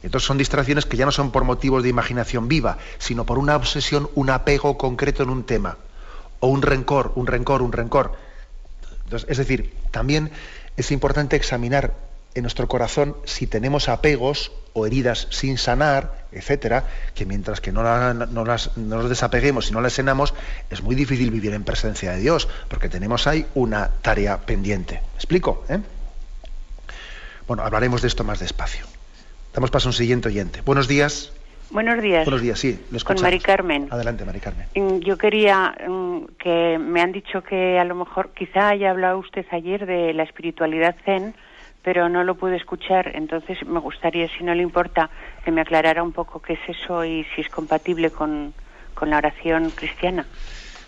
Y entonces son distracciones que ya no son por motivos de imaginación viva, sino por una obsesión, un apego concreto en un tema, o un rencor. Entonces, es decir, también es importante examinar en nuestro corazón si tenemos apegos o heridas sin sanar, etcétera, que mientras que no nos desapeguemos y no las sanamos, es muy difícil vivir en presencia de Dios, porque tenemos ahí una tarea pendiente. ¿Me explico? Bueno, hablaremos de esto más despacio. Damos paso a un siguiente oyente. Buenos días. Buenos días. Buenos días, sí, le escuchamos. Con Mari Carmen. Adelante, Mari Carmen. Yo quería que me han dicho que a lo mejor, quizá haya hablado usted ayer de la espiritualidad zen, pero no lo pude escuchar, entonces me gustaría, si no le importa, que me aclarara un poco qué es eso y si es compatible con la oración cristiana.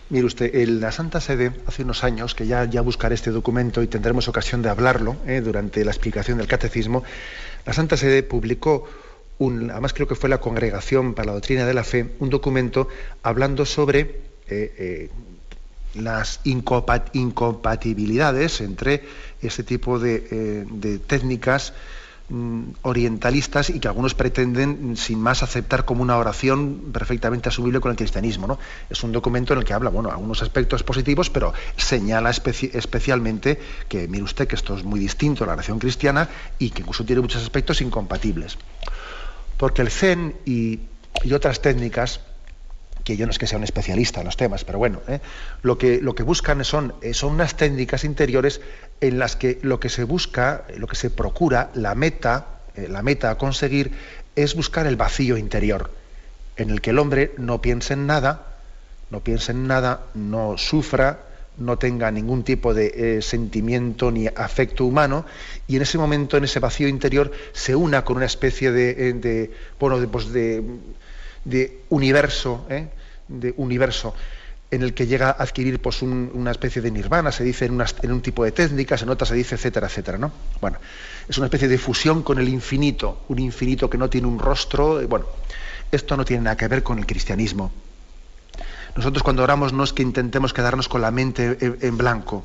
Mire usted, la Santa Sede, hace unos años, que ya buscaré este documento y tendremos ocasión de hablarlo durante la explicación del Catecismo, la Santa Sede publicó, además creo que fue la Congregación para la Doctrina de la Fe, un documento hablando sobre las incompatibilidades entre este tipo de técnicas orientalistas y que algunos pretenden sin más aceptar como una oración perfectamente asumible con el cristianismo, ¿no? Es un documento en el que habla, bueno, algunos aspectos positivos, pero señala especialmente que, mire usted, que esto es muy distinto a la oración cristiana y que incluso tiene muchos aspectos incompatibles. Porque el Zen y otras técnicas, que yo no es que sea un especialista en los temas, pero bueno, lo que buscan son unas técnicas interiores en las que lo que se busca, lo que se procura, la meta a conseguir es buscar el vacío interior, en el que el hombre no piense en nada, no sufra, no tenga ningún tipo de sentimiento ni afecto humano, y en ese momento, en ese vacío interior, se una con una especie de universo, en el que llega a adquirir pues una especie de nirvana, se dice en un tipo de técnicas, en otras se dice etcétera, etcétera, ¿no? Bueno, es una especie de fusión con el infinito, un infinito que no tiene un rostro. Bueno, esto no tiene nada que ver con el cristianismo. Nosotros cuando oramos no es que intentemos quedarnos con la mente en blanco,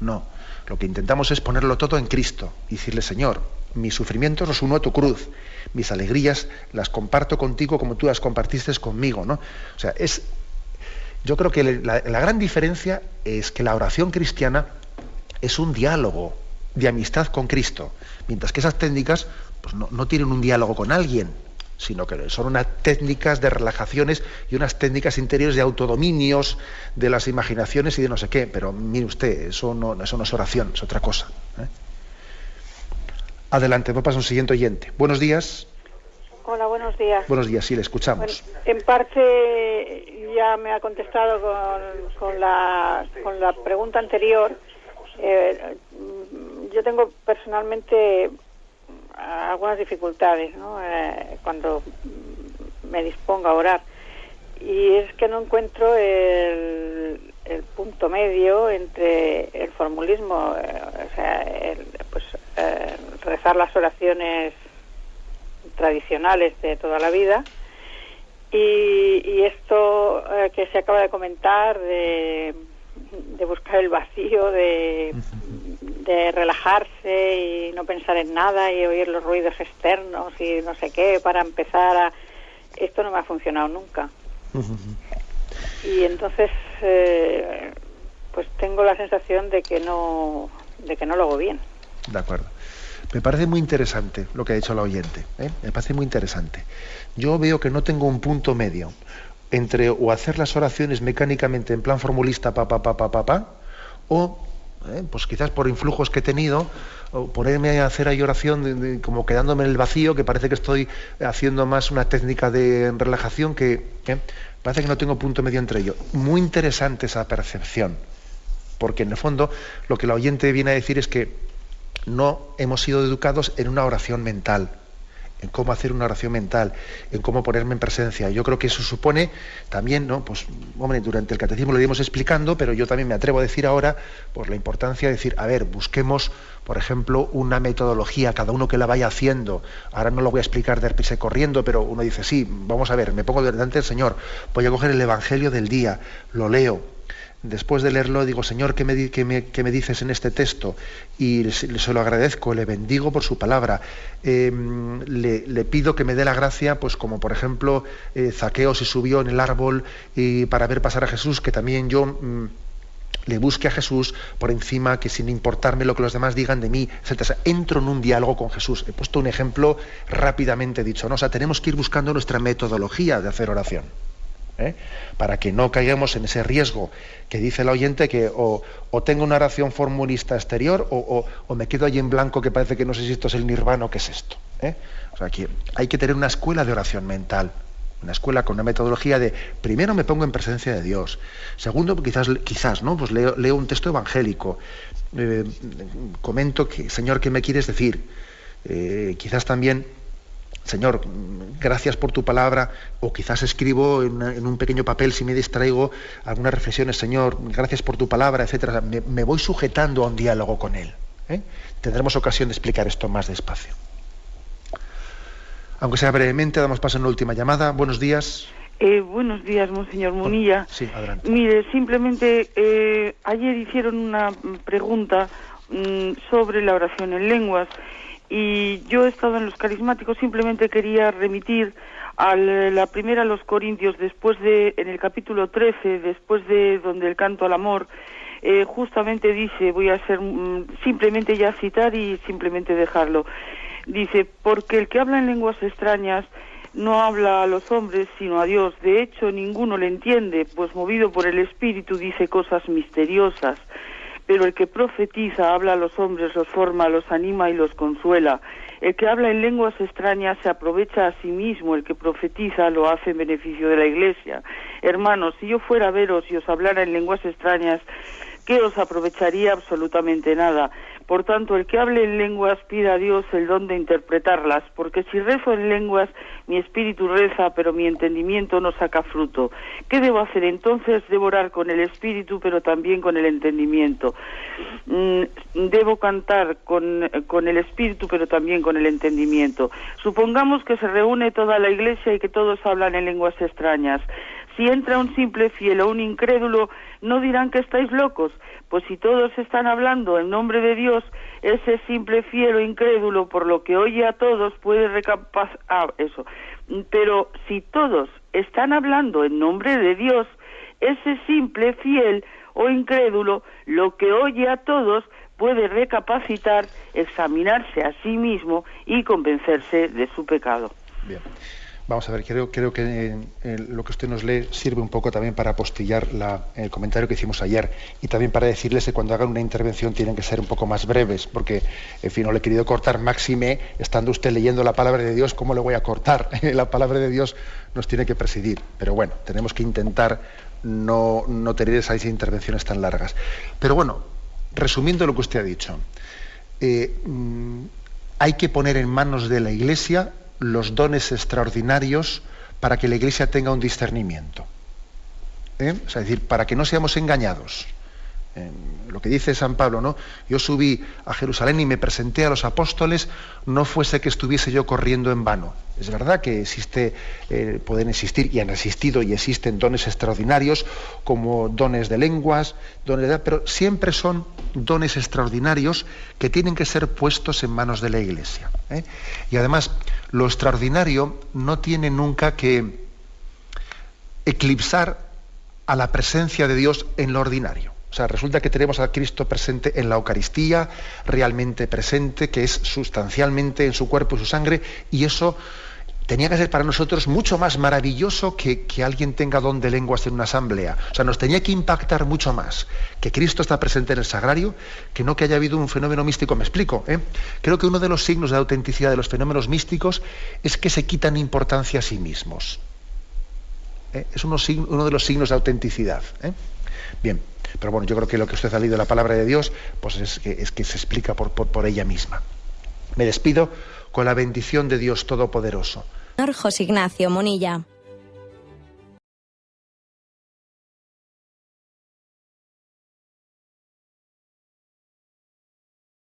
no. Lo que intentamos es ponerlo todo en Cristo y decirle: Señor, mis sufrimientos los uno a tu cruz, mis alegrías las comparto contigo como tú las compartiste conmigo, ¿no? O sea, yo creo que la gran diferencia es que la oración cristiana es un diálogo de amistad con Cristo, mientras que esas técnicas pues no tienen un diálogo con alguien, sino que son unas técnicas de relajaciones y unas técnicas interiores de autodominios de las imaginaciones y de no sé qué. Pero mire usted, eso no es oración, es otra cosa, ¿eh? Adelante, vamos a un siguiente oyente. Buenos días. Hola, buenos días. Buenos días, sí, le escuchamos. Bueno, en parte ya me ha contestado con la pregunta anterior. Yo tengo personalmente algunas dificultades, ¿no? Cuando me dispongo a orar, y es que no encuentro el punto medio entre el formulismo, o sea, rezar las oraciones tradicionales de toda la vida y esto que se acaba de comentar de buscar el vacío, de relajarse y no pensar en nada y oír los ruidos externos y no sé qué para empezar esto no me ha funcionado nunca. Y entonces pues tengo la sensación de que no lo hago bien. De acuerdo. Me parece muy interesante lo que ha dicho la oyente, ¿eh? Me parece muy interesante. Yo veo que no tengo un punto medio entre o hacer las oraciones mecánicamente en plan formulista o pues quizás por influjos que he tenido, o ponerme a hacer ahí oración como quedándome en el vacío, que parece que estoy haciendo más una técnica de relajación que parece que no tengo punto medio entre ello. Muy interesante esa percepción, porque en el fondo lo que la oyente viene a decir es que no hemos sido educados en una oración mental, en cómo hacer una oración mental, en cómo ponerme en presencia. Yo creo que eso supone también, ¿no? Pues, hombre, durante el catecismo lo iremos explicando, pero yo también me atrevo a decir ahora, pues la importancia de decir, a ver, busquemos, por ejemplo, una metodología, cada uno que la vaya haciendo. Ahora no lo voy a explicar de prisa y corriendo, pero uno dice, sí, vamos a ver, me pongo delante del Señor, voy a coger el Evangelio del día, lo leo. Después de leerlo digo, Señor, ¿qué me dices en este texto? Y se lo agradezco, le bendigo por su palabra. Le pido que me dé la gracia, pues como por ejemplo Zaqueo se subió en el árbol para ver pasar a Jesús, que también yo le busque a Jesús por encima, que sin importarme lo que los demás digan de mí, etc. O sea, entro en un diálogo con Jesús. He puesto un ejemplo rápidamente dicho, ¿no? O sea, tenemos que ir buscando nuestra metodología de hacer oración. para que no caigamos en ese riesgo que dice el oyente, que o tengo una oración formulista exterior o me quedo allí en blanco, que parece que no sé si esto es el nirvana o qué es esto. O sea, que hay que tener una escuela de oración mental, una escuela con una metodología de, primero me pongo en presencia de Dios, segundo quizás ¿no? Pues leo un texto evangélico, comento que, Señor, ¿qué me quieres decir? Quizás también, Señor, gracias por tu palabra, o quizás escribo en un pequeño papel, si me distraigo, algunas reflexiones, Señor, gracias por tu palabra, etcétera. Me voy sujetando a un diálogo con Él. Tendremos ocasión de explicar esto más despacio. Aunque sea brevemente, damos paso a una última llamada. Buenos días. Buenos días, monseñor Munilla. Sí, adelante. Mire, simplemente ayer hicieron una pregunta sobre la oración en lenguas, y yo he estado en los carismáticos. Simplemente quería remitir a la primera a los Corintios, en el capítulo 13, después de donde el canto al amor, justamente dice, voy a hacer simplemente ya citar y simplemente dejarlo. Dice, porque el que habla en lenguas extrañas no habla a los hombres, sino a Dios. De hecho, ninguno le entiende, pues movido por el Espíritu dice cosas misteriosas. Pero el que profetiza habla a los hombres, los forma, los anima y los consuela. El que habla en lenguas extrañas se aprovecha a sí mismo, el que profetiza lo hace en beneficio de la Iglesia. Hermanos, si yo fuera a veros y os hablara en lenguas extrañas, ¿qué os aprovecharía? Absolutamente nada. Por tanto, el que hable en lenguas pida a Dios el don de interpretarlas, porque si rezo en lenguas, mi espíritu reza, pero mi entendimiento no saca fruto. ¿Qué debo hacer entonces? Debo orar con el espíritu, pero también con el entendimiento. Debo cantar con el espíritu, pero también con el entendimiento. Supongamos que se reúne toda la Iglesia y que todos hablan en lenguas extrañas. Si entra un simple fiel o un incrédulo, ¿no dirán que estáis locos? Pues si todos están hablando en nombre de Dios, ese simple fiel o incrédulo, por lo que oye a todos, puede eso. Pero si todos están hablando en nombre de Dios, ese simple fiel o incrédulo, lo que oye a todos, puede recapacitar, examinarse a sí mismo y convencerse de su pecado. Bien. Vamos a ver, creo que lo que usted nos lee sirve un poco también para apostillar el comentario que hicimos ayer, y también para decirles que cuando hagan una intervención tienen que ser un poco más breves, porque, en fin, no le he querido cortar máxime, estando usted leyendo la palabra de Dios, ¿cómo le voy a cortar? La palabra de Dios nos tiene que presidir, pero bueno, tenemos que intentar no tener esas intervenciones tan largas. Pero bueno, resumiendo lo que usted ha dicho, hay que poner en manos de la Iglesia los dones extraordinarios para que la Iglesia tenga un discernimiento. Es decir, para que no seamos engañados. Lo que dice San Pablo, ¿no? Yo subí a Jerusalén y me presenté a los apóstoles, no fuese que estuviese yo corriendo en vano. Es verdad que pueden existir y han existido y existen dones extraordinarios como dones de lenguas, pero siempre son dones extraordinarios que tienen que ser puestos en manos de la Iglesia. Y además, lo extraordinario no tiene nunca que eclipsar a la presencia de Dios en lo ordinario. O sea, resulta que tenemos a Cristo presente en la Eucaristía, realmente presente, que es sustancialmente en su cuerpo y su sangre, y eso tenía que ser para nosotros mucho más maravilloso que alguien tenga don de lenguas en una asamblea. O sea, nos tenía que impactar mucho más que Cristo está presente en el sagrario, que no que haya habido un fenómeno místico. Me explico, Creo que uno de los signos de autenticidad de los fenómenos místicos es que se quitan importancia a sí mismos. Es uno de los signos de autenticidad. Bien, pero bueno, yo creo que lo que usted ha leído de la palabra de Dios, pues es que se explica por ella misma. Me despido con la bendición de Dios Todopoderoso. José Ignacio Munilla.